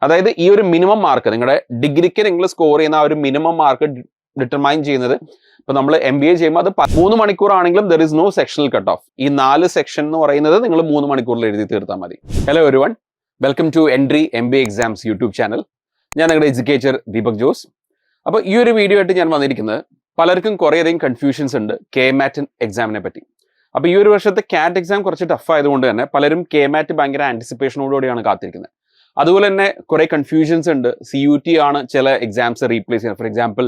അതായത് ഈ ഒരു മിനിമം മാർക്ക് നിങ്ങളുടെ ഡിഗ്രിക്ക് നിങ്ങൾ സ്കോർ ചെയ്യുന്ന ആ ഒരു മിനിമം മാർക്ക് ഡിറ്റർമൈൻ ചെയ്യുന്നത് ഇപ്പൊ നമ്മൾ MBA ചെയ്യുമ്പോൾ അത് 3 മണിക്കൂറാണെങ്കിലും there is no sectional cut off. ഈ 4 സെക്ഷൻ എന്ന് പറയുന്നത് നിങ്ങൾ 3 മണിക്കൂറിൽ എഴുതി തീർത്താൽ മതി. Hello everyone, welcome to Entri MBA exams YouTube ചാനൽ. ഞാൻ നിങ്ങളുടെ എഡ്യൂക്കേറ്റർ ദീപക് ജോസ്. അപ്പോൾ ഈ ഒരു വീഡിയോ ആയിട്ട് ഞാൻ വന്നിരിക്കുന്നത്, പലർക്കും കുറേയധികം കൺഫ്യൂഷൻസ് ഉണ്ട് KMAT എക്സാമിനെ പറ്റി. അപ്പോൾ ഈ ഒരു വർഷത്തെ CAT എക്സാം കുറച്ച് ടഫ് ആയതുകൊണ്ട് തന്നെ പലരും KMAT ഭയങ്കര ആൻറ്റിസിപ്പേഷനോടുകൂടിയാണ് കാത്തിരിക്കുന്നത്. അതുപോലെ തന്നെ കുറെ കൺഫ്യൂഷൻസ് ഉണ്ട്. CUT ആണ് ചില എക്സാംസ് റീപ്ലേസ് ചെയ്യുന്നത്. ഫോർ എക്സാമ്പിൾ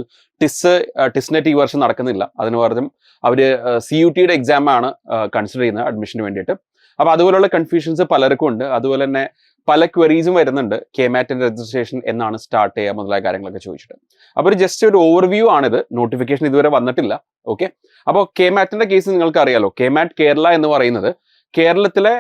ടിസ്നെറ്റ് ഈ വർഷം നടക്കുന്നില്ല, അതിന് പകരം അവർ CUTയുടെ എക്സാം ആണ് കൺസിഡർ ചെയ്യുന്നത് അഡ്മിഷന് വേണ്ടിയിട്ട്. അപ്പോൾ അതുപോലുള്ള കൺഫ്യൂഷൻസ് പലർക്കും ഉണ്ട്. അതുപോലെ തന്നെ പല ക്വറീസും വരുന്നുണ്ട്, KMAT രജിസ്ട്രേഷൻ എന്നാണ് സ്റ്റാർട്ട് ചെയ്യുക മുതലായ കാര്യങ്ങളൊക്കെ ചോദിച്ചിട്ട്. അപ്പോൾ ജസ്റ്റ് ഒരു ഓവർവ്യൂ ആണിത്, നോട്ടിഫിക്കേഷൻ ഇതുവരെ വന്നിട്ടില്ല. ഓക്കെ, അപ്പോൾ KMATന്റെ കേസ് നിങ്ങൾക്ക് അറിയാലോ. KMAT കേരള എന്ന് പറയുന്നത് കേരളത്തിലെ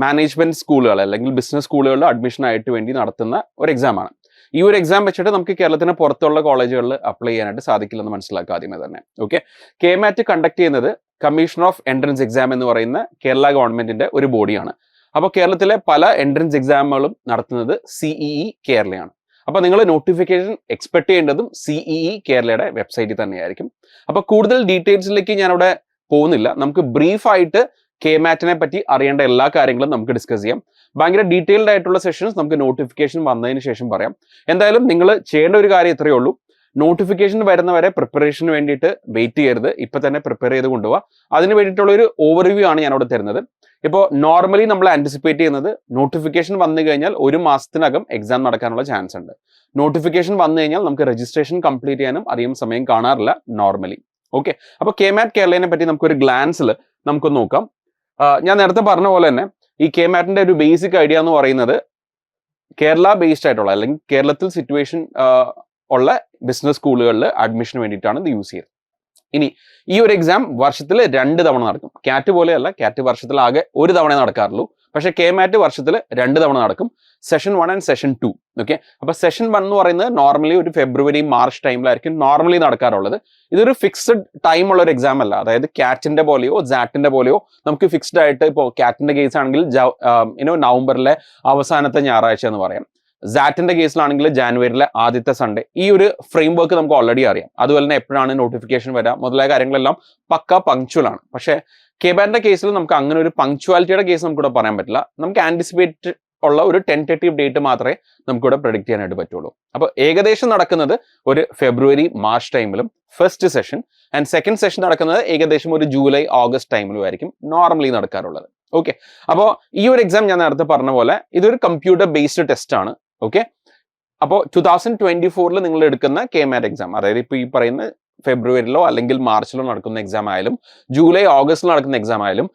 മാനേജ്മെന്റ് സ്കൂളുകൾ അല്ലെങ്കിൽ ബിസിനസ് സ്കൂളുകളിൽ അഡ്മിഷൻ ആയിട്ട് വേണ്ടി നടത്തുന്ന ഒരു എക്സാമാണ്. ഈ ഒരു എക്സാം വെച്ചിട്ട് നമുക്ക് കേരളത്തിന് പുറത്തുള്ള കോളേജുകളിൽ അപ്ലൈ ചെയ്യാനായിട്ട് സാധിക്കില്ലെന്ന് മനസ്സിലാക്കുക ആദ്യമേ തന്നെ. ഓക്കെ, KMAT കണ്ടക്ട് ചെയ്യുന്നത് കമ്മീഷൻ ഓഫ് എൻട്രൻസ് എക്സാം എന്ന് പറയുന്ന കേരള ഗവൺമെന്റിന്റെ ഒരു ബോഡിയാണ്. അപ്പോൾ കേരളത്തിലെ പല എൻട്രൻസ് എക്സാമുകളും നടത്തുന്നത് CEE കേരളയാണ്. അപ്പോൾ നിങ്ങൾ നോട്ടിഫിക്കേഷൻ എക്സ്പെക്ട് ചെയ്യേണ്ടതും CEE കേരളയുടെ വെബ്സൈറ്റിൽ തന്നെയായിരിക്കും. അപ്പോൾ കൂടുതൽ ഡീറ്റെയിൽസിലേക്ക് ഞാൻ അവിടെ പോകുന്നില്ല. നമുക്ക് ബ്രീഫായിട്ട് KMATനെ പറ്റി അറിയേണ്ട എല്ലാ കാര്യങ്ങളും നമുക്ക് ഡിസ്കസ് ചെയ്യാം. ഭയങ്കര ഡീറ്റെയിൽഡ് ആയിട്ടുള്ള സെഷൻസ് നമുക്ക് നോട്ടിഫിക്കേഷൻ വന്നതിന് ശേഷം പറയാം. എന്തായാലും നിങ്ങൾ ചെയ്യേണ്ട ഒരു കാര്യം ഇത്രയേ ഉള്ളൂ, നോട്ടിഫിക്കേഷൻ വരുന്നവരെ പ്രിപ്പറേഷന് വേണ്ടിയിട്ട് വെയിറ്റ് ചെയ്യരുത്, ഇപ്പൊ തന്നെ പ്രിപ്പയർ ചെയ്ത് കൊണ്ടുപോകുക. അതിന് വേണ്ടിയിട്ടുള്ള ഒരു ഓവർവ്യൂ ആണ് ഞാൻ അവിടെ തരുന്നത്. ഇപ്പോൾ നോർമലി നമ്മൾ ആന്റിസിപ്പേറ്റ് ചെയ്യുന്നത് നോട്ടിഫിക്കേഷൻ വന്നു കഴിഞ്ഞാൽ 1 മാസത്തിനകം എക്സാം നടക്കാനുള്ള ചാൻസ് ഉണ്ട്. നോട്ടിഫിക്കേഷൻ വന്നു കഴിഞ്ഞാൽ നമുക്ക് രജിസ്ട്രേഷൻ കംപ്ലീറ്റ് ചെയ്യാനും അധികം സമയം കാണാറില്ല നോർമലി. ഓക്കെ, അപ്പോൾ KMAT കേരളയെ പറ്റി നമുക്കൊരു ഗ്ലാൻസിൽ നമുക്കൊന്ന് നോക്കാം. ഞാൻ നേരത്തെ പറഞ്ഞ പോലെ തന്നെ ഈ KMATന്റെ ഒരു ബേസിക് ഐഡിയ എന്ന് പറയുന്നത് കേരള ബേസ്ഡ് ആയിട്ടുള്ള അല്ലെങ്കിൽ കേരളത്തിൽ സിറ്റുവേഷൻ ഉള്ള ബിസിനസ് സ്കൂളുകളിൽ അഡ്മിഷന് വേണ്ടിയിട്ടാണ് ഇത് യൂസ് ചെയ്യുന്നത്. ഇനി ഈ ഒരു എക്സാം വർഷത്തിൽ 2 തവണ നടക്കും. CAT പോലെയല്ല, CAT വർഷത്തിൽ ആകെ 1 തവണ നടക്കാറുള്ളൂ. പക്ഷേ KMAT വർഷത്തിൽ 2 തവണ നടക്കും, സെഷൻ 1 ആൻഡ് സെഷൻ 2. ഓക്കെ, അപ്പോൾ സെഷൻ 1 എന്ന് പറയുന്നത് നോർമലി ഒരു ഫെബ്രുവരി മാർച്ച് ടൈമിലായിരിക്കും നോർമലി നടക്കാറുള്ളത്. ഇതൊരു ഫിക്സ്ഡ് ടൈം ഉള്ള ഒരു എക്സാം അല്ല. അതായത് CATന്റെ പോലെയോ ZATന്റെ പോലെയോ നമുക്ക് ഫിക്സ്ഡ് ആയിട്ട്, ഇപ്പോൾ CATന്റെ കേസ് ആണെങ്കിൽ നവംബറിലെ അവസാനത്തെ ഞായറാഴ്ച എന്ന് പറയാം. ZATന്റെ കേസിലാണെങ്കിൽ ജാനുവരിയിലെ ആദ്യത്തെ സൺഡേ. ഈ ഒരു ഫ്രെയിം വർക്ക് നമുക്ക് ഓൾറെഡി അറിയാം. അതുപോലെ തന്നെ എപ്പോഴാണ് നോട്ടിഫിക്കേഷൻ വരിക മുതലായ കാര്യങ്ങളെല്ലാം പക്ക പങ്ക്ച്വൽ ആണ്. പക്ഷേ KMATന്റെ കേസിൽ നമുക്ക് അങ്ങനെ ഒരു പങ്ക്ച്വാലിറ്റിയുടെ കേസ് നമുക്കിവിടെ പറയാൻ പറ്റില്ല. നമുക്ക് ആന്റിസിപ്പേറ്റ് ഉള്ള ഒരു ടെന്റേറ്റീവ് ഡേറ്റ് മാത്രമേ നമുക്കിവിടെ പ്രെഡിക്റ്റ് ചെയ്യാനായിട്ട് പറ്റുള്ളൂ. അപ്പോൾ ഏകദേശം നടക്കുന്നത് ഒരു ഫെബ്രുവരി മാർച്ച് ടൈമിലും first session, and second session നടക്കുന്നത് ഏകദേശം ഒരു ജൂലൈ ഓഗസ്റ്റ് ടൈമിലും ആയിരിക്കും നോർമലി നടക്കാറുള്ളത്. ഓക്കെ, അപ്പോൾ ഈ ഒരു എക്സാം ഞാൻ നേരത്തെ പറഞ്ഞ പോലെ ഇതൊരു കമ്പ്യൂട്ടർ ബേസ്ഡ് ടെസ്റ്റ് ആണ്. ഓക്കെ, അപ്പോൾ 2024 നിങ്ങൾ എടുക്കുന്ന KMAT എക്സാം, അതായത് ഇപ്പോൾ ഈ പറയുന്ന ഫെബ്രുവരിയിലോ അല്ലെങ്കിൽ മാർച്ചിലോ നടക്കുന്ന എക്സാം ആയാലും ജൂലൈ ഓഗസ്റ്റിലോ നടക്കുന്ന എക്സാം ആയാലും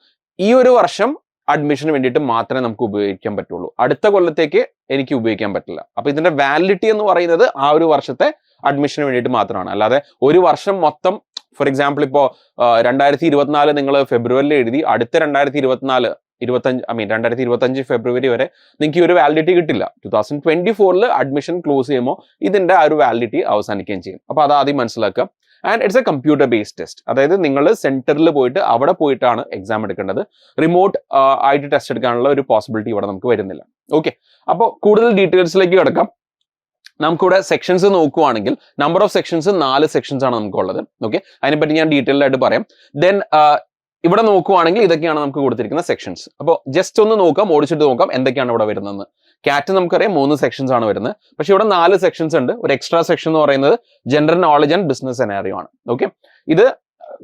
ഈ ഒരു വർഷം അഡ്മിഷന് വേണ്ടിയിട്ട് മാത്രമേ നമുക്ക് ഉപയോഗിക്കാൻ പറ്റുള്ളൂ. അടുത്ത കൊല്ലത്തേക്ക് എനിക്ക് ഉപയോഗിക്കാൻ പറ്റില്ല. അപ്പോൾ ഇതിന്റെ വാലിഡിറ്റി എന്ന് പറയുന്നത് ആ ഒരു വർഷത്തെ അഡ്മിഷന് വേണ്ടിയിട്ട് മാത്രമാണ്. അല്ലാതെ ഒരു വർഷം മൊത്തം, ഫോർ എക്സാമ്പിൾ ഇപ്പോൾ 2024 നിങ്ങൾ ഫെബ്രുവരിയിൽ എഴുതി, അടുത്ത 2025 ഫെബ്രുവരി വരെ നിങ്ങൾക്ക് ഈ ഒരു വാലിഡിറ്റി കിട്ടില്ല. 2024 അഡ്മിഷൻ ക്ലോസ് ചെയ്യുമ്പോൾ ഇതിന്റെ ആ ഒരു വാലിഡിറ്റി അവസാനിക്കുകയും ചെയ്യും. അപ്പോൾ അത് ആദ്യം മനസ്സിലാക്കുക. And it's A computer based test. അതായത് നിങ്ങൾ സെന്ററിൽ പോയിട്ട് അവിടെ പോയിട്ടാണ് എക്സാം എടുക്കേണ്ടത്. റിമോട്ട് ആയിട്ട് ടെസ്റ്റ് എടുക്കാനുള്ള ഒരു പോസിബിലിറ്റി ഇവിടെ നമുക്ക് വരുന്നില്ല. ഓക്കെ, അപ്പോൾ കൂടുതൽ ഡീറ്റെയിൽസിലേക്ക് കിടക്കാം. നമുക്കിവിടെ സെക്ഷൻസ് നോക്കുവാണെങ്കിൽ നമ്പർ ഓഫ് സെക്ഷൻസ് 4 സെക്ഷൻസ് ആണ് നമുക്കുള്ളത്. ഓക്കെ, അതിനെപ്പറ്റി ഞാൻ ഡീറ്റെയിൽഡ് ആയിട്ട് പറയാം. ദെൻ ഇവിടെ നോക്കുവാണെങ്കിൽ ഇതൊക്കെയാണ് നമുക്ക് കൊടുത്തിരിക്കുന്ന സെക്ഷൻസ്. അപ്പോൾ ജസ്റ്റ് ഒന്ന് നോക്കാം, ഓടിച്ചിട്ട് നോക്കാം എന്തൊക്കെയാണ് ഇവിടെ വരുന്നത്. CAT നമുക്കറിയാം 3 സെക്ഷൻസ് ആണ് വരുന്നത്. പക്ഷെ ഇവിടെ 4 സെക്ഷൻസ് ഉണ്ട്. ഒരു എക്സ്ട്രാ സെക്ഷൻ എന്ന് പറയുന്നത് general knowledge and business scenario ആണ്. ഓക്കെ, ഇത്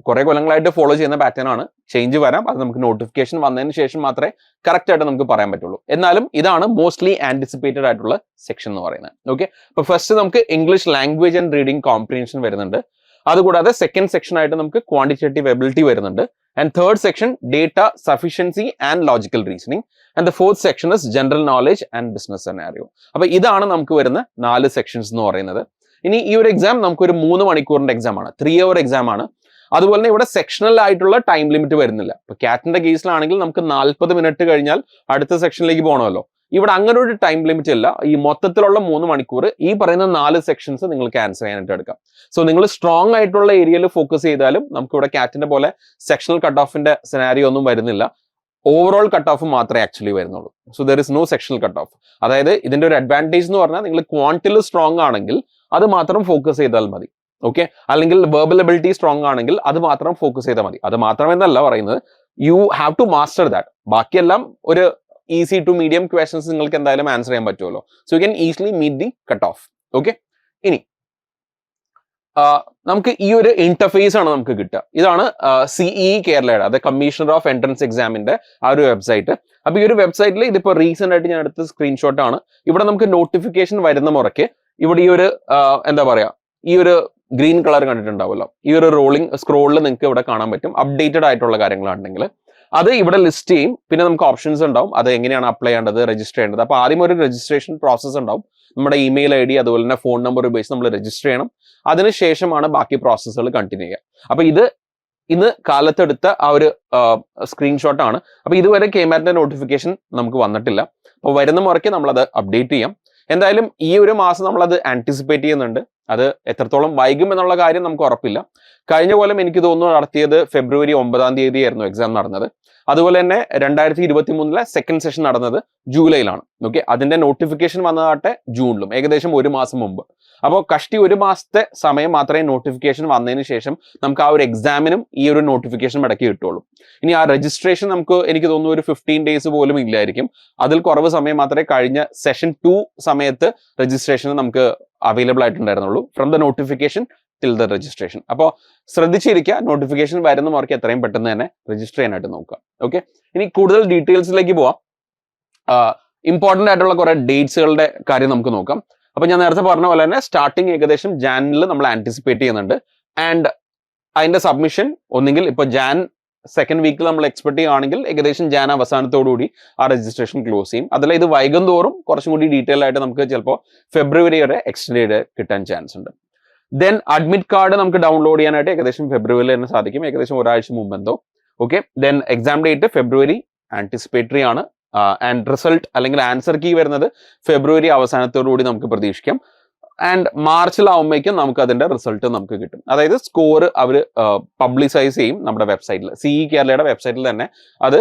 കുറെ കൊല്ലങ്ങളായിട്ട് ഫോളോ ചെയ്യുന്ന പാറ്റേൺ ആണ്. ചേഞ്ച് വരാം, അത് നമുക്ക് നോട്ടിഫിക്കേഷൻ വന്നതിന് ശേഷം മാത്രമേ കറക്റ്റ് ആയിട്ട് നമുക്ക് പറയാൻ പറ്റുള്ളൂ. എന്നാലും ഇതാണ് മോസ്റ്റ്ലി ആന്റിസിപ്പേറ്റഡ് ആയിട്ടുള്ള സെക്ഷൻ എന്ന് പറയുന്നത്. ഓക്കെ, അപ്പോൾ ഫസ്റ്റ് നമുക്ക് English language and reading comprehension വരുന്നുണ്ട്. അതുകൂടാതെ സെക്കൻഡ് സെക്ഷൻ ആയിട്ട് നമുക്ക് ക്വാണ്ടിറ്റേറ്റീവ് എബിലിറ്റി വരുന്നുണ്ട്. And third section data sufficiency and logical reasoning. And the fourth section is general knowledge and business scenario. അപ്പൊ ഇതാണ് നമുക്ക് വരുന്ന 4 സെക്ഷൻസ് എന്ന് പറയുന്നത്. ഇനി ഈ ഒരു എക്സാം നമുക്കൊരു 3 മണിക്കൂറിന്റെ എക്സാം ആണ്, 3 hour എക്സാം ആണ്. അതുപോലെ തന്നെ ഇവിടെ സെക്ഷണൽ ആയിട്ടുള്ള ടൈം ലിമിറ്റ് വരുന്നില്ല. ഇപ്പൊ CATന്റെ കേസിലാണെങ്കിൽ നമുക്ക് 40 മിനിറ്റ് കഴിഞ്ഞാൽ അടുത്ത സെക്ഷനിലേക്ക് പോകണമല്ലോ. ഇവിടെ അങ്ങനെ ഒരു ടൈം ലിമിറ്റ് ഇല്ല. ഈ മൊത്തത്തിലുള്ള 3 മണിക്കൂർ ഈ പറയുന്ന 4 സെക്ഷൻസ് നിങ്ങൾക്ക് ആൻസർ ചെയ്യാനായിട്ട് എടുക്കാം. സോ നിങ്ങൾ സ്ട്രോങ് ആയിട്ടുള്ള ഏരിയയിൽ ഫോക്കസ് ചെയ്താലും നമുക്ക് ഇവിടെ CATന്റെ പോലെ സെക്ഷണൽ കട്ട് ഓഫിന്റെ സെനാരിയോ ഒന്നും വരുന്നില്ല. ഓവറോൾ കട്ട് ഓഫ് മാത്രമേ ആക്ച്വലി വരുന്നുള്ളൂ. So there is no sectional cut off. അതായത് ഇതിന്റെ ഒരു അഡ്വാൻറ്റേജ് എന്ന് പറഞ്ഞാൽ നിങ്ങൾ ക്വാണ്ടിൽ സ്ട്രോങ് ആണെങ്കിൽ അത് മാത്രം ഫോക്കസ് ചെയ്താൽ മതി. ഓക്കെ, അല്ലെങ്കിൽ വെർബൽ എബിലിറ്റി സ്ട്രോങ് ആണെങ്കിൽ അത് മാത്രം ഫോക്കസ് ചെയ്താൽ മതി. അത് മാത്രമെന്നല്ല പറയുന്നത്, you have to master that. ബാക്കിയെല്ലാം ഒരു ഈസി ടു മീഡിയം ക്വസ്റ്റൻസ് നിങ്ങൾക്ക് എന്തായാലും ആൻസർ ചെയ്യാൻ പറ്റുമല്ലോ. So you can easily meet the cut off. Okay, ഇനി നമുക്ക് ഈ ഒരു ഇന്റർഫേസ് ആണ് നമുക്ക് കിട്ടുക. ഇതാണ് CE കേരളയുടെ, അത് കമ്മീഷണർ ഓഫ് എൻട്രൻസ് എക്സാമിന്റെ ആ ഒരു വെബ്സൈറ്റ്. അപ്പൊ ഈ ഒരു വെബ്സൈറ്റിൽ ഇതിപ്പോ റീസെന്റ് ആയിട്ട് ഞാൻ എടുത്ത സ്ക്രീൻഷോട്ട് ആണ്. ഇവിടെ നമുക്ക് നോട്ടിഫിക്കേഷൻ വരുന്ന മുറയ്ക്ക് ഇവിടെ ഈ ഒരു എന്താ പറയാ, ഈ ഒരു ഗ്രീൻ കളർ കണ്ടിട്ടുണ്ടാവുമല്ലോ, ഈ ഒരു റോളിംഗ് സ്ക്രോളിൽ നിങ്ങൾക്ക് ഇവിടെ കാണാൻ പറ്റും. അപ്ഡേറ്റഡ് ആയിട്ടുള്ള കാര്യങ്ങളാണെങ്കിൽ അത് ഇവിടെ ലിസ്റ്റ് ചെയ്യും. പിന്നെ നമുക്ക് ഓപ്ഷൻസ് ഉണ്ടാവും, അത് എങ്ങനെയാണ് അപ്ലൈ ചെയ്യേണ്ടത്, രജിസ്റ്റർ ചെയ്യേണ്ടത്. അപ്പൊ ആദ്യം ഒരു രജിസ്ട്രേഷൻ പ്രോസസ്സ് ഉണ്ടാവും. നമ്മുടെ ഇമെയിൽ ID അതുപോലെ തന്നെ ഫോൺ നമ്പർ ഉപയോഗിച്ച് നമ്മൾ രജിസ്റ്റർ ചെയ്യണം. അതിനുശേഷമാണ് ബാക്കി പ്രോസസ്സുകൾ കണ്ടിന്യൂ ചെയ്യുക. അപ്പൊ ഇത് ഇന്ന് കാലത്തെടുത്ത ആ ഒരു സ്ക്രീൻഷോട്ടാണ്. അപ്പൊ ഇതുവരെ KMATന്റെ നോട്ടിഫിക്കേഷൻ നമുക്ക് വന്നിട്ടില്ല. അപ്പോൾ വരുന്ന മുറയ്ക്ക് നമ്മളത് അപ്ഡേറ്റ് ചെയ്യാം. എന്തായാലും ഈ ഒരു മാസം നമ്മളത് ആന്റിസിപ്പേറ്റ് ചെയ്യുന്നുണ്ട്. അത് എത്രത്തോളം വൈകും എന്നുള്ള കാര്യം നമുക്ക് ഉറപ്പില്ല. കഴിഞ്ഞ കൊല്ലം എനിക്ക് തോന്നുന്നു നടത്തിയത് ഫെബ്രുവരി 9 ആയിരുന്നു എക്സാം നടന്നത്. അതുപോലെ തന്നെ 2023 സെക്കൻഡ് സെഷൻ നടന്നത് ജൂലൈയിലാണ്. ഓക്കെ, അതിന്റെ നോട്ടിഫിക്കേഷൻ വന്നതാട്ടെ ജൂണിലും, ഏകദേശം ഒരു മാസം മുമ്പ്. അപ്പോൾ കഷ്ടി ഒരു മാസത്തെ സമയം മാത്രമേ നോട്ടിഫിക്കേഷൻ വന്നതിന് ശേഷം നമുക്ക് ആ ഒരു എക്സാമിനും ഈ ഒരു നോട്ടിഫിക്കേഷൻ ഇടയ്ക്ക് കിട്ടുള്ളൂ. ഇനി ആ രജിസ്ട്രേഷൻ നമുക്ക് എനിക്ക് തോന്നുന്നു ഒരു 15 days പോലും ഇല്ലായിരിക്കും. അതിൽ കുറവ് സമയം മാത്രമേ കഴിഞ്ഞ സെഷൻ 2 സമയത്ത് രജിസ്ട്രേഷൻ നമുക്ക് അവൈലബിൾ ആയിട്ടുണ്ടായിരുന്നുള്ളൂ, from the notification till the registration. അപ്പോൾ ശ്രദ്ധിച്ചിരിക്കുക, നോട്ടിഫിക്കേഷൻ വരുന്ന മാർക്ക് എത്രയും പെട്ടെന്ന് തന്നെ രജിസ്റ്റർ ചെയ്യാനായിട്ട് നോക്കുക. ഓക്കെ, ഇനി കൂടുതൽ ഡീറ്റെയിൽസിലേക്ക് പോവാം. ഇമ്പോർട്ടൻ്റ് ആയിട്ടുള്ള കുറെ ഡേറ്റ്സുകളുടെ കാര്യം നമുക്ക് നോക്കാം. അപ്പൊ ഞാൻ നേരത്തെ പറഞ്ഞ പോലെ തന്നെ സ്റ്റാർട്ടിങ് ഏകദേശം ജാനിൽ നമ്മൾ ആന്റിസിപ്പേറ്റ് ചെയ്യുന്നുണ്ട്. ആൻഡ് അതിന്റെ സബ്മിഷൻ ഒന്നെങ്കിൽ ഇപ്പൊ ജാൻ സെക്കൻഡ് വീക്കിൽ നമ്മൾ എക്സ്പെക്ട് ചെയ്യുകയാണെങ്കിൽ ഏകദേശം ജാൻ അവസാനത്തോടുകൂടി ആ രജിസ്ട്രേഷൻ ക്ലോസ് ചെയ്യും. അതിൽ ഇത് വൈകും തോറും കുറച്ചും കൂടി ഡീറ്റെയിൽ ആയിട്ട് നമുക്ക് ചിലപ്പോൾ ഫെബ്രുവരി വരെ എക്സ്റ്റെൻഡ് ചെയ്ത് കിട്ടാൻ ചാൻസ് ഉണ്ട്. ദെൻ അഡ്മിറ്റ് കാർഡ് നമുക്ക് ഡൗൺലോഡ് ചെയ്യാനായിട്ട് ഏകദേശം ഫെബ്രുവരിയിൽ തന്നെ സാധിക്കും, ഏകദേശം ഒരാഴ്ച മുമ്പ് എന്തോ. ഓക്കെ, ദെൻ എക്സാം ഡേറ്റ് ഫെബ്രുവരി ആന്റിസിപ്പേറ്ററി ആണ്. ആൻഡ് റിസൾട്ട് അല്ലെങ്കിൽ ആൻസർ കീ വരുന്നത് ഫെബ്രുവരി അവസാനത്തോടുകൂടി നമുക്ക് പ്രതീക്ഷിക്കാം. ആൻഡ് മാർച്ചിലാവുമ്പോഴേക്കും നമുക്ക് അതിന്റെ റിസൾട്ട് നമുക്ക് കിട്ടും. അതായത് സ്കോർ അവർ പബ്ലിസൈസ് ചെയ്യും നമ്മുടെ വെബ്സൈറ്റിൽ, CE കേരളയുടെ വെബ്സൈറ്റിൽ തന്നെ അത്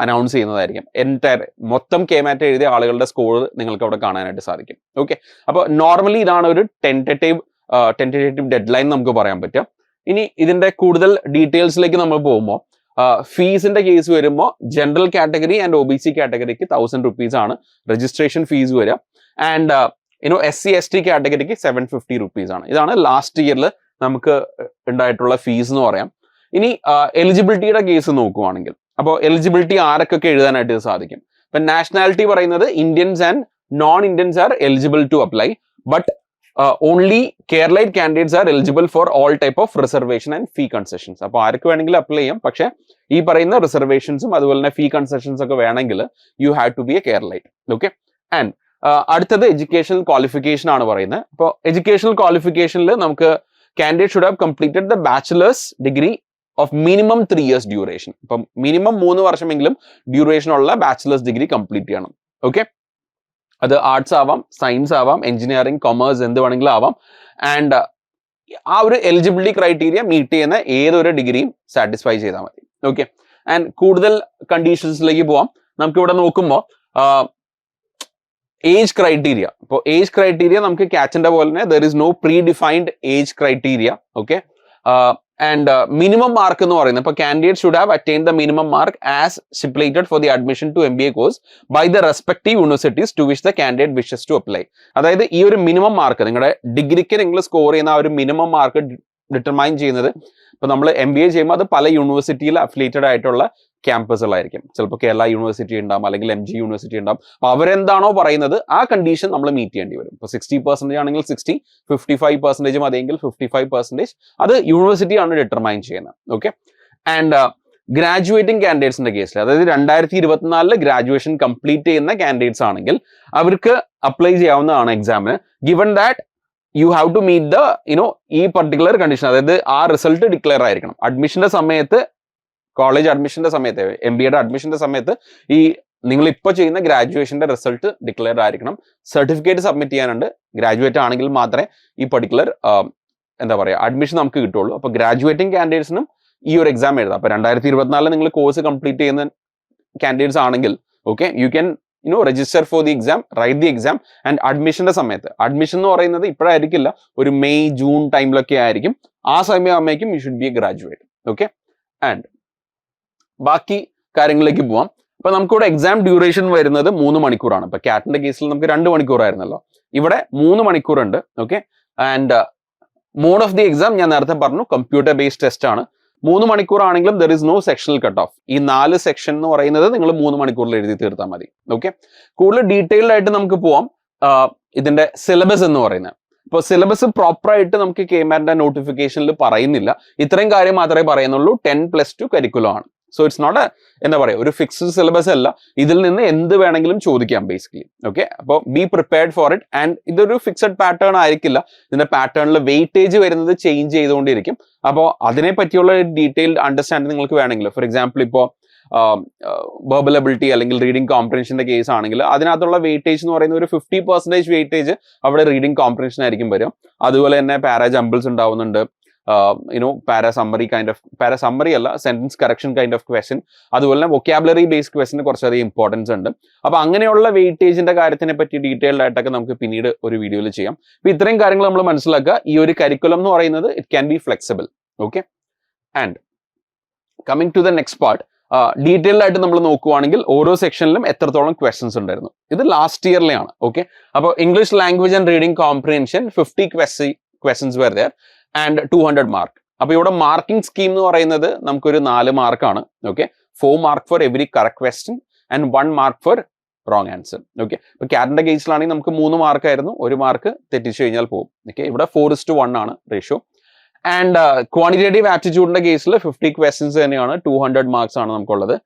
അനൗൺസ് ചെയ്യുന്നതായിരിക്കും. എൻറ്റയർ മൊത്തം KMAT എഴുതിയ ആളുകളുടെ സ്കോർ നിങ്ങൾക്ക് അവിടെ കാണാനായിട്ട് സാധിക്കും. ഓക്കെ, അപ്പോൾ നോർമലി ഇതാണ് ഒരു ടെൻറ്റേറ്റീവ് ഡെഡ് ലൈൻ നമുക്ക് പറയാൻ പറ്റുക. ഇനി ഇതിന്റെ കൂടുതൽ ഡീറ്റെയിൽസിലേക്ക് നമ്മൾ പോകുമ്പോൾ ഫീസിന്റെ കേസ് വരുമ്പോൾ general category and OBC കാറ്റഗറിക്ക് 1000 rupees ആണ് രജിസ്ട്രേഷൻ ഫീസ് വരിക. ആൻഡ് SC/ST കാറ്റഗറിക്ക് 750 rupees ആണ്. ഇതാണ് ലാസ്റ്റ് ഇയറിൽ നമുക്ക് ഉണ്ടായിട്ടുള്ള ഫീസ് എന്ന് പറയാം. ഇനി എലിജിബിലിറ്റിയുടെ കേസ് നോക്കുവാണെങ്കിൽ, അപ്പോൾ എലിജിബിലിറ്റി ആരൊക്കെ എഴുതാനായിട്ട് സാധിക്കും. ഇപ്പൊ നാഷണാലിറ്റി പറയുന്നത് Indians and non Indians are eligible to apply, but only Keralite candidates are eligible for all type of reservation and fee concessions. അപ്പോൾ ആർക്ക് വേണമെങ്കിലും അപ്ലൈ ചെയ്യാം. പക്ഷേ ഈ പറയുന്ന റിസർവേഷൻസും അതുപോലെ തന്നെ ഫീ കൺസെഷൻസ് ഒക്കെ വേണമെങ്കിൽ you have to be a Keralite. Okay, and അടുത്തത് എഡ്യൂക്കേഷണൽ ക്വാളിഫിക്കേഷൻ ആണ് പറയുന്നത്. അപ്പോൾ എഡ്യൂക്കേഷണൽ ക്വാളിഫിക്കേഷനിൽ നമുക്ക് candidate should have completed the bachelor's degree of minimum 3 years duration. ഇപ്പം മിനിമം 3 വർഷമെങ്കിലും ഡ്യൂറേഷൻ ഉള്ള ബാച്ചിലേഴ്സ് ഡിഗ്രി കംപ്ലീറ്റ് ചെയ്യണം. ഓക്കെ, അത് ആർട്സ് ആവാം, സയൻസ് ആവാം, എഞ്ചിനീയറിംഗ്, കൊമേഴ്സ്, എന്ത് വേണമെങ്കിലും ആവാം. ആൻഡ് ആ ഒരു എലിജിബിലിറ്റി ക്രൈറ്റീരിയ മീറ്റ് ചെയ്യുന്ന ഏതൊരു ഡിഗ്രിയും സാറ്റിസ്ഫൈ ചെയ്താൽ മതി. ഓക്കെ, ആൻഡ് കൂടുതൽ കണ്ടീഷൻസിലേക്ക് പോവാം. നമുക്ക് ഇവിടെ നോക്കുമ്പോൾ ഏജ് ക്രൈറ്റീരിയ, ഇപ്പോൾ ഏജ് ക്രൈറ്റീരിയ നമുക്ക് കാറ്റിന്റെ പോലെ തന്നെ there is no pre defined age criteria. Okay, and minimum mark എന്ന് പറയുന്നത് ഇപ്പോൾ candidate should have attain the minimum mark as stipulated for the admission to MBA course by the respective universities to which the candidate wishes to apply. അതായത് ഈ ഒരു minimum mark നിങ്ങളുടെ ഡിഗ്രിക്ക് നിങ്ങൾ score ചെയ്യുന്ന ആ ഒരു മിനിമം മാർക്ക് ഡിറ്റർമൈൻ ചെയ്യുന്നത്, ഇപ്പൊ നമ്മൾ MBA ചെയ്യുമ്പോൾ അത് പല യൂണിവേഴ്സിറ്റിയിൽ അഫിലിയേറ്റഡ് ആയിട്ടുള്ള ക്യാമ്പസുകളായിരിക്കും. ചിലപ്പോൾ കേരള യൂണിവേഴ്സിറ്റി ഉണ്ടാവും, അല്ലെങ്കിൽ MG യൂണിവേഴ്സിറ്റി ഉണ്ടാവും. അപ്പൊ അവരെന്താണോ പറയുന്നത് ആ കണ്ടീഷൻ നമ്മൾ മീറ്റ് ചെയ്യേണ്ടി വരും. ഇപ്പോൾ 60% ആണെങ്കിൽ 60, 55% മതിയെങ്കിൽ 55%. അത് യൂണിവേഴ്സിറ്റിയാണ് ഡിറ്റർമൈൻ ചെയ്യുന്നത്. ഓക്കെ, ആൻഡ് ഗ്രാജുവേറ്റിംഗ് കാൻഡിഡേറ്റ്സിന്റെ കേസിൽ, അതായത് 2024 ഗ്രാജുവേഷൻ കംപ്ലീറ്റ് ചെയ്യുന്ന കാൻഡിഡേറ്റ്സ് ആണെങ്കിൽ അവർക്ക് അപ്ലൈ ചെയ്യാവുന്നതാണ് എക്സാമിന്, given that you have to meet the ഈ പർട്ടിക്കുലർ കണ്ടീഷൻ. അതായത് ആ റിസൾട്ട് ഡിക്ലെയർ ആയിരിക്കണം അഡ്മിഷന്റെ സമയത്ത്, കോളേജ് അഡ്മിഷന്റെ സമയത്ത്, MBAയുടെ അഡ്മിഷന്റെ സമയത്ത് ഈ നിങ്ങൾ ഇപ്പോൾ ചെയ്യുന്ന ഗ്രാജുവേഷന്റെ റിസൾട്ട് ഡിക്ലെയർ ആയിരിക്കണം. സർട്ടിഫിക്കറ്റ് സബ്മിറ്റ് ചെയ്യാനുണ്ട്. ഗ്രാജുവേറ്റ് ആണെങ്കിൽ മാത്രമേ ഈ പർട്ടിക്കുലർ എന്താ പറയുക അഡ്മിഷൻ നമുക്ക് കിട്ടുള്ളൂ. അപ്പോൾ ഗ്രാജുവേറ്റിംഗ് കാൻഡിഡേറ്റ്സിനും ഈ ഒരു എക്സാം എഴുതാം. അപ്പോൾ 2024 നിങ്ങൾ കോഴ്സ് കംപ്ലീറ്റ് ചെയ്യുന്ന കാൻഡിഡേറ്റ്സ് ആണെങ്കിൽ okay you can register for the exam, write the exam. And അഡ്മിഷന്റെ സമയത്ത്, അഡ്മിഷൻ എന്ന് പറയുന്നത് ഇപ്പോഴായിരിക്കില്ല, ഒരു മെയ് ജൂൺ ടൈമിലൊക്കെ ആയിരിക്കും. ആ സമയമാകുമ്പോഴേക്കും you should be a graduate. Okay, and ബാക്കി കാര്യങ്ങളിലേക്ക് പോവാം. അപ്പൊ നമുക്കിവിടെ എക്സാം ഡ്യൂറേഷൻ വരുന്നത് 3 മണിക്കൂറാണ്. ഇപ്പൊ കാറ്റിന്റെ കേസിൽ നമുക്ക് 2 മണിക്കൂറായിരുന്നല്ലോ, ഇവിടെ 3 മണിക്കൂറുണ്ട്. Okay, and mode of the exam ഞാൻ നേരത്തെ പറഞ്ഞു, കമ്പ്യൂട്ടർ ബേസ്ഡ് ടെസ്റ്റ് ആണ്. 3 മണിക്കൂറാണെങ്കിലും there is no sectional cut off. ഈ 4 സെക്ഷൻ എന്ന് പറയുന്നത് നിങ്ങൾ 3 മണിക്കൂറിൽ എഴുതി തീർത്താൽ മതി. ഓക്കെ, കൂടുതൽ ഡീറ്റെയിൽഡ് ആയിട്ട് നമുക്ക് പോവാം. ഇതിന്റെ സിലബസ് എന്ന് പറയുന്നത്, ഇപ്പോൾ സിലബസ് പ്രോപ്പർ ആയിട്ട് നമുക്ക് KMATന്റെ നോട്ടിഫിക്കേഷനിൽ പറയുന്നില്ല. ഇത്രയും കാര്യം മാത്രമേ പറയുന്നുള്ളൂ, 10+2 കരിക്കുലം ആണ്. സോ ഇറ്റ്സ് നോട്ട് എന്താ പറയുക, ഒരു ഫിക്സ്ഡ് സിലബസ് അല്ല. ഇതിൽ നിന്ന് എന്ത് വേണമെങ്കിലും ചോദിക്കാം ബേസിക്കലി. ഓക്കെ, അപ്പോൾ be prepared for it. And ഇതൊരു ഫിക്സഡ് പാറ്റേൺ ആയിരിക്കില്ല, ഇതിന്റെ പാറ്റേണിൽ വെയിറ്റേജ് വരുന്നത് ചേഞ്ച് ചെയ്തുകൊണ്ടിരിക്കും. അപ്പോൾ അതിനെ പറ്റിയുള്ള ഡീറ്റെയിൽഡ് അണ്ടർസ്റ്റാൻഡിങ് നിങ്ങൾക്ക് വേണമെങ്കിൽ, ഫോർ എക്സാമ്പിൾ ഇപ്പോൾ വെർബൽ എബിലിറ്റി അല്ലെങ്കിൽ റീഡിംഗ് കോംപ്രഹെൻഷന്റെ കേസ് ആണെങ്കിൽ അതിനകത്തുള്ള വെയിറ്റേജ് എന്ന് പറയുന്നത് ഒരു 50% വെയിറ്റേജ് അവിടെ റീഡിംഗ് കോംപ്രഹെൻഷൻ ആയിരിക്കും വരും. അതുപോലെ തന്നെ പാരാ ജംബിൾസ് ഉണ്ടാവുന്നുണ്ട്, പാരാ സമ്മറി അല്ല, sentence correction kind of question. അതുപോലെ തന്നെ വൊക്കാബുലറി ബേസ്ഡ് ക്വസ്റ്റിന് കുറച്ചധികം ഇമ്പോർട്ടൻസ് ഉണ്ട്. അപ്പൊ അങ്ങനെയുള്ള വെയിറ്റേജിന്റെ കാര്യത്തിനെ പറ്റി ഡീറ്റെയിൽഡ് ആയിട്ടൊക്കെ നമുക്ക് പിന്നീട് ഒരു വീഡിയോയിൽ ചെയ്യാം. അപ്പൊ ഇത്രയും കാര്യങ്ങൾ നമ്മൾ മനസ്സിലാക്കുക. ഈ ഒരു കരിക്കുലം എന്ന് പറയുന്നത് it can be flexible. Okay, and coming to the next part, detailed ആയിട്ട് നമ്മൾ നോക്കുവാണെങ്കിൽ ഓരോ സെക്ഷനിലും എത്രത്തോളം ക്വസ്റ്റ്യൻസ് ഉണ്ടായിരുന്നു. ഇത് ലാസ്റ്റ് ഇയറിലെയാണ്. ഓക്കെ, അപ്പോൾ English language and reading comprehension 50 questions were there and 200 mark. അപ്പൊ ഇവിടെ മാർക്കിംഗ് സ്കീം എന്ന് പറയുന്നത് നമുക്കൊരു 4 മാർക്കാണ്. Okay, 4 mark for every correct question and 1 mark for wrong answer. Okay, ഇപ്പൊ കാറ്റിന്റെ കേസിലാണെങ്കിൽ നമുക്ക് 3 മാർക്കായിരുന്നു, 1 മാർക്ക് തെറ്റിച്ചു കഴിഞ്ഞാൽ പോകും. ഓക്കെ, ഇവിടെ 4:1 ആണ് റേഷ്യോ. ആൻഡ് ക്വാണ്ടിറ്റേറ്റീവ് ആപ്റ്റിറ്റ്യൂഡിന്റെ കേസിൽ 50 ക്വസ്റ്റ്യൻസ് തന്നെയാണ്, 200 മാർക്സ് ആണ് നമുക്കുള്ളത്.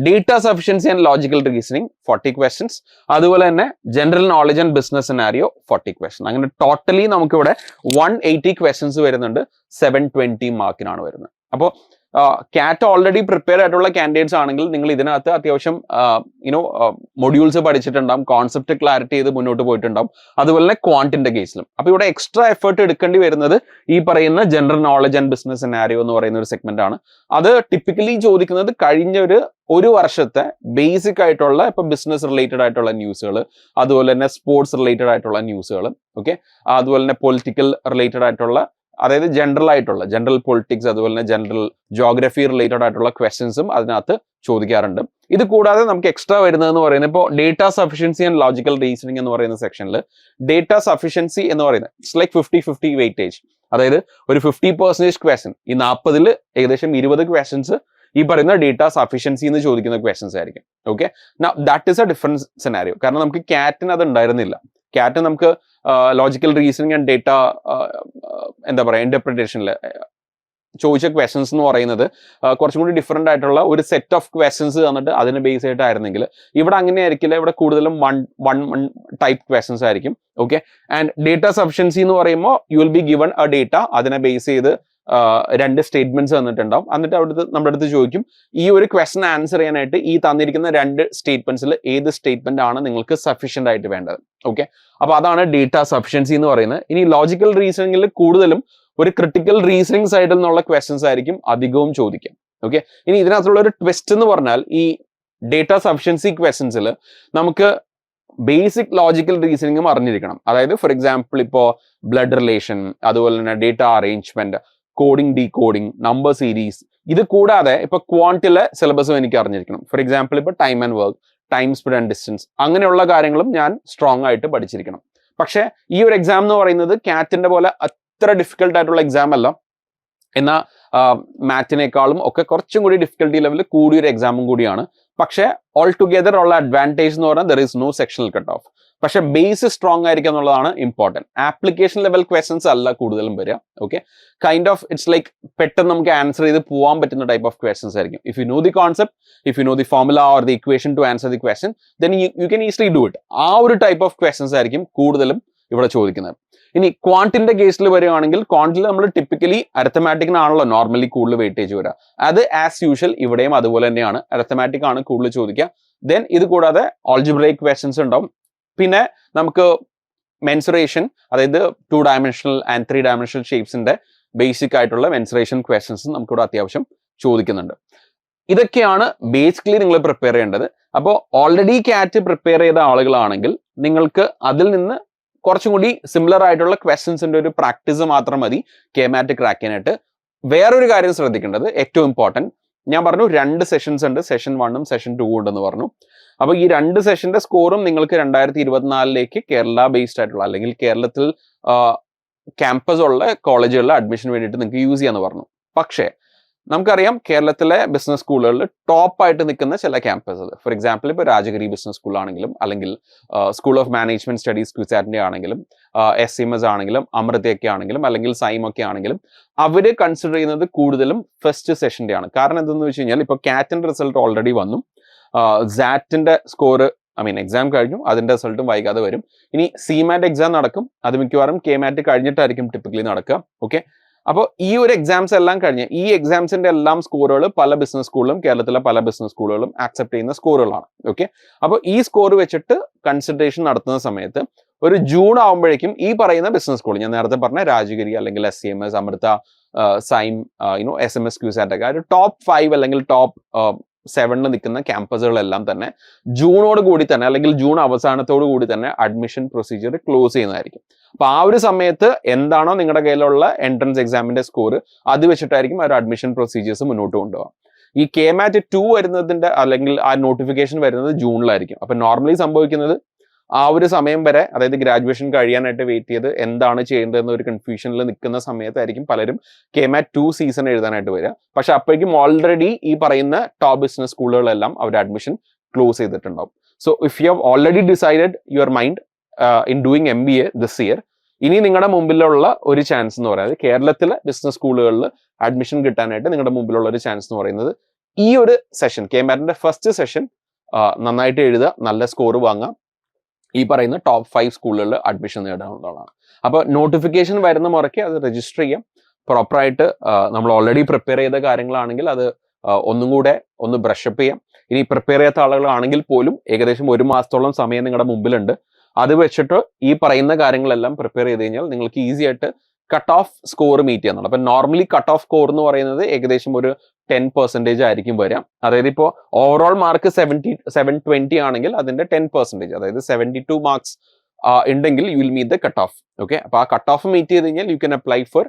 Data sufficiency and logical reasoning 40 questions. അതുപോലെ തന്നെ general knowledge and business scenario 40 question. അങ്ങനെ ടോട്ടലി നമുക്കിവിടെ 180 ക്വസ്റ്റ്യൻസ് വരുന്നുണ്ട്, 720 മാർക്കിനാണ് വരുന്നത്. അപ്പോൾ കാറ്റ് ഓൾറെഡി പ്രിപ്പയർ ആയിട്ടുള്ള കാൻഡിഡേറ്റ്സ് ആണെങ്കിൽ നിങ്ങൾ ഇതിനകത്ത് അത്യാവശ്യം മൊഡ്യൂൾസ് പഠിച്ചിട്ടുണ്ടാവും, കോൺസെപ്റ്റ് ക്ലാരിറ്റി ചെയ്ത് മുന്നോട്ട് പോയിട്ടുണ്ടാവും. അതുപോലെ തന്നെ ക്വാണ്ടിന്റെ കേസിലും. അപ്പൊ ഇവിടെ എക്സ്ട്രാ എഫേർട്ട് എടുക്കേണ്ടി വരുന്നത് ഈ പറയുന്ന general knowledge and business scenario എന്ന് പറയുന്ന ഒരു സെഗ്മെന്റ് ആണ്. അത് ടിപ്പിക്കലി ചോദിക്കുന്നത് കഴിഞ്ഞ ഒരു വർഷത്തെ ബേസിക് ആയിട്ടുള്ള ഇപ്പൊ ബിസിനസ് റിലേറ്റഡ് ആയിട്ടുള്ള ന്യൂസുകൾ, അതുപോലെ തന്നെ സ്പോർട്സ് റിലേറ്റഡ് ആയിട്ടുള്ള ന്യൂസുകൾ, ഓക്കെ, അതുപോലെ തന്നെ പൊളിറ്റിക്കൽ റിലേറ്റഡ് ആയിട്ടുള്ള, അതായത് ജനറൽ പൊളിറ്റിക്സ്, അതുപോലെ തന്നെ ജനറൽ ജോഗ്രഫി റിലേറ്റഡ് ആയിട്ടുള്ള ക്വസ്റ്റ്യൻസും അതിനകത്ത് ചോദിക്കാറുണ്ട്. ഇത് കൂടാതെ നമുക്ക് എക്സ്ട്രാ വരുന്നതെന്ന് പറയുന്നത് ഇപ്പോൾ data sufficiency and logical reasoning എന്ന് പറയുന്ന സെക്ഷനിൽ ഡേറ്റ സഫിഷ്യൻസി എന്ന് പറയുന്നത് ഇറ്റ്സ് ലൈക്ക് 50-50 വെയിറ്റേജ്. അതായത് ഒരു 50% ക്വസ്റ്റ്യൻ, ഈ 40-ൽ ഏകദേശം 20 ക്വസ്റ്റ്യൻസ് ഈ പറയുന്ന ഡേറ്റ സഫിഷ്യൻസി എന്ന് ചോദിക്കുന്ന ക്വസ്റ്റ്യൻസ് ആയിരിക്കും. Okay, that is A different scenario. കാരണം നമുക്ക് കാറ്റിന് അത് ഉണ്ടായിരുന്നില്ല. കാറ്റ് നമുക്ക് ലോജിക്കൽ റീസണിങ് ആൻഡ് ഡേറ്റ എന്താ പറയുക ഇന്റർപ്രിട്ടേഷനിൽ ചോദിച്ച ക്വസ്റ്റ്യൻസ് എന്ന് പറയുന്നത് കുറച്ചും കൂടി ഡിഫറെന്റ് ആയിട്ടുള്ള ഒരു സെറ്റ് ഓഫ് ക്വസ്റ്റ്യൻസ് തന്നിട്ട് അതിനെ ബേസ് ആയിട്ടായിരുന്നെങ്കിൽ ഇവിടെ അങ്ങനെ ആയിരിക്കില്ല. ഇവിടെ കൂടുതലും വൺ ടൈപ്പ് ക്വസ്റ്റ്യൻസ് ആയിരിക്കും. ഓക്കെ, ആൻഡ് ഡേറ്റ സഫിഷ്യൻസി എന്ന് പറയുമ്പോൾ you will be given A data, അതിനെ ബേസ് ചെയ്ത് 2 സ്റ്റേറ്റ്മെന്റ്സ് തന്നിട്ടുണ്ടാവും. എന്നിട്ട് നമ്മുടെ അടുത്ത് ചോദിക്കും ഈ ഒരു ക്വസ്റ്റൻ ആൻസർ ചെയ്യാനായിട്ട് ഈ തന്നിരിക്കുന്ന 2 സ്റ്റേറ്റ്മെന്റ്സിൽ ഏത് സ്റ്റേറ്റ്മെന്റ് ആണ് നിങ്ങൾക്ക് സഫിഷ്യന്റ് ആയിട്ട് വേണ്ടത്. ഓക്കെ, അപ്പൊ അതാണ് ഡേറ്റ സഫിഷ്യൻസി എന്ന് പറയുന്നത്. ഇനി ലോജിക്കൽ റീസണിംഗിൽ കൂടുതലും ഒരു ക്രിട്ടിക്കൽ റീസണിംഗ് സൈഡിൽ നിന്നുള്ള ക്വസ്റ്റൻസ് ആയിരിക്കും അധികവും ചോദിക്കാം. ഓക്കെ, ഇനി ഇതിനകത്തുള്ള ഒരു ട്വിസ്റ്റ് എന്ന് പറഞ്ഞാൽ ഈ ഡേറ്റ സഫിഷ്യൻസി ക്വസ്റ്റൻസിൽ നമുക്ക് ബേസിക് ലോജിക്കൽ റീസണിംഗും അറിഞ്ഞിരിക്കണം. അതായത് ഫോർ എക്സാമ്പിൾ ഇപ്പോൾ ബ്ലഡ് റിലേഷൻ, അതുപോലെ തന്നെ data arrangement, coding, decoding, number series. ഇത് കൂടാതെ ഇപ്പൊ ക്വാണ്ടിലെ സിലബസും എനിക്ക് അറിഞ്ഞിരിക്കണം. ഫോർ എക്സാമ്പിൾ ഇപ്പൊ time and work, time speed and distance, അങ്ങനെയുള്ള കാര്യങ്ങളും ഞാൻ സ്ട്രോങ് ആയിട്ട് പഠിച്ചിരിക്കണം. പക്ഷെ ഈ ഒരു എക്സാം എന്ന് പറയുന്നത് കാറ്റിന്റെ പോലെ അത്ര ഡിഫിക്കൽട്ട് ആയിട്ടുള്ള എക്സാം അല്ല. എന്നാൽ മാറ്റിനേക്കാളും ഒക്കെ കുറച്ചും കൂടി ഡിഫിക്കൽട്ടി ലെവലിൽ കൂടിയൊരു എക്സാമും കൂടിയാണ്. പക്ഷേ ഓൾ ടുഗെദർ ഉള്ള അഡ്വാൻറ്റേജ് എന്ന് പറഞ്ഞാൽ there is no sectional cut off. പക്ഷെ ബേസ് സ്ട്രോങ് ആയിരിക്കും എന്നുള്ളതാണ് ഇമ്പോർട്ടൻറ്റ്. ആപ്ലിക്കേഷൻ ലെവൽ ക്വസ്റ്റൻസ് അല്ല കൂടുതലും വരിക. Okay, kind of it's like പെട്ടെന്ന് നമുക്ക് ആൻസർ ചെയ്ത് പോകാൻ പറ്റുന്ന ടൈപ്പ് ഓഫ് ക്വസ്റ്റൻസ് ആയിരിക്കും. If you know the concept, if you know the formula or the equation to answer the question, then you can easily do it. ആ ഒരു type of questions ആയിരിക്കും കൂടുതലും ഇവിടെ ചോദിക്കുന്നത്. ഇനി ക്വാണ്ടിന്റെ കേസിൽ വരികയാണെങ്കിൽ ക്വാണ്ടിൽ നമ്മൾ ടിപ്പിക്കലി അരിത്തമാറ്റിക്കിനാണല്ലോ നോർമലി കൂടുതൽ വെയിറ്റേജ് വരിക. അത് ആസ് യൂഷ്വൽ ഇവിടെയും അതുപോലെ തന്നെയാണ്, അരിത്തമാറ്റിക് ആണ് കൂടുതൽ ചോദിക്കുക. ദെൻ ഇത് കൂടാതെ ഓൾജിബ്രൈക് ക്വസ്റ്റൻസ് ഉണ്ടാവും. പിന്നെ നമുക്ക് മെൻസുറേഷൻ, അതായത് 2 ഡയമെൻഷണൽ ആൻഡ് 3 ഡയമെൻഷണൽ ഷേപ്സിന്റെ ബേസിക് ആയിട്ടുള്ള മെൻസുറേഷൻ ക്വസ്റ്റൻസ് നമുക്കിവിടെ അത്യാവശ്യം ചോദിക്കുന്നുണ്ട്. ഇതൊക്കെയാണ് ബേസിക്കലി നിങ്ങൾ പ്രിപ്പയർ ചെയ്യേണ്ടത്. അപ്പോൾ ഓൾറെഡി കാറ്റ് പ്രിപ്പയർ ചെയ്ത ആളുകളാണെങ്കിൽ നിങ്ങൾക്ക് അതിൽ നിന്ന് കുറച്ചും കൂടി സിമിലർ ആയിട്ടുള്ള ക്വസ്റ്റ്യൻസിന്റെ ഒരു പ്രാക്ടീസ് മാത്രം മതി KMAT ക്രാക്ക് ചെയ്യാനായിട്ട്. വേറൊരു കാര്യം ശ്രദ്ധിക്കേണ്ടത്, ഏറ്റവും ഇമ്പോർട്ടൻറ്റ്, ഞാൻ പറഞ്ഞു 2 സെഷൻസ് ഉണ്ട്, സെഷൻ 1ഉം സെഷൻ 2 ഉണ്ടെന്ന് പറഞ്ഞു. അപ്പോൾ ഈ 2 സെഷന്റെ സ്കോറും നിങ്ങൾക്ക് 2024 കേരള ബേസ്ഡ് ആയിട്ടുള്ള അല്ലെങ്കിൽ കേരളത്തിൽ ക്യാമ്പസ് ഉള്ള കോളേജുകളിൽ അഡ്മിഷന് വേണ്ടിയിട്ട് നിങ്ങൾക്ക് യൂസ് ചെയ്യാന്ന് പറഞ്ഞു. പക്ഷേ നമുക്കറിയാം കേരളത്തിലെ ബിസിനസ് സ്കൂളുകളിൽ ടോപ്പായിട്ട് നിൽക്കുന്ന ചില ക്യാമ്പസുകൾ, ഫോർ എക്സാമ്പിൾ ഇപ്പോൾ രാജഗിരി ബിസിനസ് സ്കൂൾ ആണെങ്കിലും അല്ലെങ്കിൽ സ്കൂൾ ഓഫ് മാനേജ്മെന്റ് സ്റ്റഡീസ് ക്യുസാറ്റിന്റെ ആണെങ്കിലും SCMS ആണെങ്കിലും അമൃതയൊക്കെ ആണെങ്കിലും അല്ലെങ്കിൽ സൈമൊക്കെ ആണെങ്കിലും അവർ കൺസിഡർ ചെയ്യുന്നത് കൂടുതലും ഫസ്റ്റ് സെഷന്റെ ആണ്. കാരണം എന്തെന്ന് വെച്ച് കഴിഞ്ഞാൽ ഇപ്പോൾ കാറ്റിന്റെ റിസൾട്ട് ഓൾറെഡി വന്നു, സാറ്റിന്റെ സ്കോർ എക്സാം കഴിഞ്ഞു, അതിന്റെ റിസൾട്ടും വൈകാതെ വരും. ഇനി CMAT എക്സാം നടക്കും, അത് മിക്കവാറും KMAT കഴിഞ്ഞിട്ടായിരിക്കും ടിപ്പിക്കലി നടക്കുക. ഓക്കെ, അപ്പോൾ ഈ ഒരു എക്സാംസ് എല്ലാം കഴിഞ്ഞ് ഈ എക്സാംസിന്റെ എല്ലാം സ്കോറുകൾ പല ബിസിനസ് സ്കൂളിലും കേരളത്തിലെ പല ബിസിനസ് സ്കൂളുകളും ആക്സെപ്റ്റ് ചെയ്യുന്ന സ്കോറുകളാണ്. ഓക്കെ, അപ്പോൾ ഈ സ്കോർ വെച്ചിട്ട് കൺസിഡറേഷൻ നടത്തുന്ന സമയത്ത് ഒരു ജൂൺ ആകുമ്പോഴേക്കും ഈ പറയുന്ന ബിസിനസ് സ്കൂൾ, ഞാൻ നേരത്തെ പറഞ്ഞ രാജഗിരി അല്ലെങ്കിൽ SCMS, അമൃത, സൈം, SMS ക്യൂസാറ്റ് ഒക്കെ ഒരു ടോപ്പ് 5 അല്ലെങ്കിൽ ടോപ്പ് 7 നിൽക്കുന്ന ക്യാമ്പസുകളെല്ലാം തന്നെ ജൂണോട് കൂടി തന്നെ അല്ലെങ്കിൽ ജൂൺ അവസാനത്തോടു കൂടി തന്നെ അഡ്മിഷൻ പ്രൊസീജിയർ ക്ലോസ് ചെയ്യുന്നതായിരിക്കും. അപ്പൊ ആ ഒരു സമയത്ത് എന്താണോ നിങ്ങളുടെ കയ്യിലുള്ള എൻട്രൻസ് എക്സാമിന്റെ സ്കോർ അത് വെച്ചിട്ടായിരിക്കും ആ ഒരു അഡ്മിഷൻ പ്രൊസീജിയേഴ്സ് മുന്നോട്ട് കൊണ്ടുപോകാം. ഈ KMAT 2 വരുന്നതിന്റെ അല്ലെങ്കിൽ ആ നോട്ടിഫിക്കേഷൻ വരുന്നത് ജൂണിലായിരിക്കും. അപ്പൊ നോർമലി സംഭവിക്കുന്നത് ആ ഒരു സമയം വരെ, അതായത് ഗ്രാജുവേഷൻ കഴിയാനായിട്ട് വെയിറ്റ് ചെയ്ത് എന്താണ് ചെയ്യേണ്ടതെന്ന ഒരു കൺഫ്യൂഷനിൽ നിൽക്കുന്ന സമയത്തായിരിക്കും പലരും KMAT 2 സീസൺ എഴുതാനായിട്ട് വരിക. പക്ഷെ അപ്പോഴേക്കും ഓൾറെഡി ഈ പറയുന്ന ടോപ്പ് ബിസിനസ് സ്കൂളുകളെല്ലാം അവർ അഡ്മിഷൻ ക്ലോസ് ചെയ്തിട്ടുണ്ടാവും. So if you have already decided your mind in doing MBA this year, ഇനി നിങ്ങളുടെ മുമ്പിലുള്ള ഒരു ചാൻസ് എന്ന് പറയുന്നത് കേരളത്തിലെ ബിസിനസ് സ്കൂളുകളിൽ അഡ്മിഷൻ കിട്ടാനായിട്ട് നിങ്ങളുടെ മുമ്പിലുള്ള ഒരു ചാൻസ് എന്ന് പറയുന്നത് ഈ ഒരു സെഷൻ, KMATന്റെ ഫസ്റ്റ് സെഷൻ നന്നായിട്ട് എഴുതുക, നല്ല സ്കോർ വാങ്ങുക, ഈ പറയുന്ന ടോപ്പ് 5 സ്കൂളുകളിൽ അഡ്മിഷൻ നേടാനുള്ളതാണ്. അപ്പോൾ നോട്ടിഫിക്കേഷൻ വരുന്ന മുറയ്ക്ക് അത് രജിസ്റ്റർ ചെയ്യാം. പ്രോപ്പറായിട്ട് നമ്മൾ ഓൾറെഡി പ്രിപ്പയർ ചെയ്ത കാര്യങ്ങളാണെങ്കിൽ അത് ഒന്നും കൂടെ ഒന്ന് ബ്രഷപ്പ് ചെയ്യാം. ഇനി പ്രിപ്പയർ ചെയ്യാത്ത ആളുകളാണെങ്കിൽ പോലും ഏകദേശം 1 മാസത്തോളം സമയം നിങ്ങളുടെ മുമ്പിലുണ്ട്. അത് വെച്ചിട്ട് ഈ പറയുന്ന കാര്യങ്ങളെല്ലാം പ്രിപ്പയർ ചെയ്ത് കഴിഞ്ഞാൽ നിങ്ങൾക്ക് ഈസി ആയിട്ട് കട്ട് ഓഫ് സ്കോർ മീറ്റ് ചെയ്യാന്നുള്ളത്. അപ്പം നോർമലി കട്ട് ഓഫ് സ്കോർ എന്ന് പറയുന്നത് ഏകദേശം ഒരു 10% ആയിരിക്കും വരാം. അതായത് ഇപ്പോൾ ഓവറോൾ മാർക്ക് 720 ആണെങ്കിൽ അതിന്റെ 10%, അതായത് 72 മാർക്സ് ഉണ്ടെങ്കിൽ you will meet the cut off. Okay, അപ്പൊ ആ കട്ട് ഓഫ് മീറ്റ് ചെയ്ത് കഴിഞ്ഞാൽ you can apply for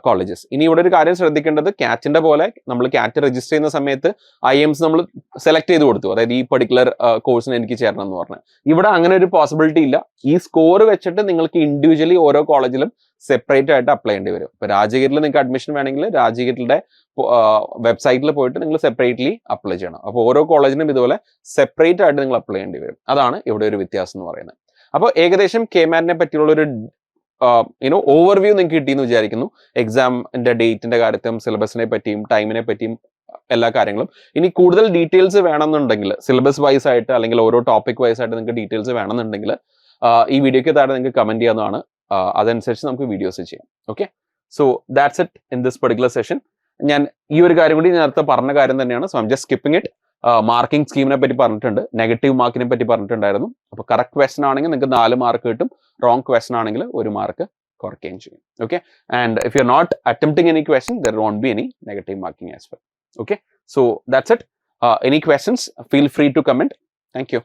colleges. ഇനി ഇവിടെ ഒരു കാര്യം ശ്രദ്ധിക്കേണ്ടത്, കാറ്റിന്റെ പോലെ നമ്മൾ കാറ്റ് രജിസ്റ്റർ ചെയ്യുന്ന സമയത്ത് IIMs നമ്മൾ സെലക്ട് ചെയ്ത് കൊടുത്തു, അതായത് ഈ പർട്ടിക്കുലർ കോഴ്സിന് എനിക്ക് ചേരണം എന്ന് പറഞ്ഞാൽ. ഇവിടെ അങ്ങനെ ഒരു പോസിബിലിറ്റി ഇല്ല. ഈ സ്കോർ വെച്ചിട്ട് നിങ്ങൾക്ക് ഇൻഡിവിജ്വലി ഓരോ കോളേജിലും സെപ്പറേറ്റ് ആയിട്ട് അപ്ലൈ ചെയ്യേണ്ടി വരും. ഇപ്പൊ രാജഗിരിയിൽ നിങ്ങൾക്ക് അഡ്മിഷൻ വേണമെങ്കിൽ രാജഗിരിയുടെ വെബ്സൈറ്റിൽ പോയിട്ട് നിങ്ങൾ സെപ്പറേറ്റ്ലി അപ്ലൈ ചെയ്യണം. അപ്പോൾ ഓരോ കോളേജിനും ഇതുപോലെ സെപ്പറേറ്റ് ആയിട്ട് നിങ്ങൾ അപ്ലൈ ചെയ്യേണ്ടി വരും. അതാണ് ഇവിടെ ഒരു വ്യത്യാസം എന്ന് പറയുന്നത്. അപ്പോൾ ഏകദേശം KMATനെ പറ്റിയുള്ള ഒരു ഓവർവ്യൂ നിങ്ങൾക്ക് കിട്ടിയെന്ന് വിചാരിക്കുന്നു. എക്സാമിന്റെ ഡേറ്റിന്റെ കാര്യത്തിലും സിലബസിനെ പറ്റിയും ടൈമിനെ പറ്റിയും എല്ലാ കാര്യങ്ങളും. ഇനി കൂടുതൽ ഡീറ്റെയിൽസ് വേണമെന്നുണ്ടെങ്കിൽ സിലബസ് വൈസ് ആയിട്ട് അല്ലെങ്കിൽ ഓരോ ടോപ്പിക് വൈസ് ആയിട്ട് നിങ്ങൾക്ക് ഡീറ്റെയിൽസ് വേണമെന്നുണ്ടെങ്കിൽ ഈ വീഡിയോയ്ക്ക് താഴെ നിങ്ങൾക്ക് കമന്റ് ചെയ്യാവുന്നതാണ്. അതനുസരിച്ച് നമുക്ക് വീഡിയോസ് ചെയ്യാം. Okay, so that's it in this particular session. ഞാൻ ഈ ഒരു കാര്യം കൂടി നേരത്തെ പറഞ്ഞ കാര്യം തന്നെയാണ്. So I'm just skipping it. Marking സ്കീമിനെ പറ്റി പറഞ്ഞിട്ടുണ്ട്, നെഗറ്റീവ് മാർക്കിനെ പറ്റി പറഞ്ഞിട്ടുണ്ടായിരുന്നു. അപ്പോൾ കറക്റ്റ് ക്വസ്റ്റൻ ആണെങ്കിൽ നിങ്ങൾക്ക് 4 മാർക്ക് കിട്ടും, റോങ് ക്വസ്റ്റൻ ആണെങ്കിൽ 1 മാർക്ക് കുറയ്ക്കുകയും ചെയ്യും. Okay, and if you are not attempting any question there won't be any negative marking as well. Okay, so that's it. Any questions, feel free to comment. Thank you.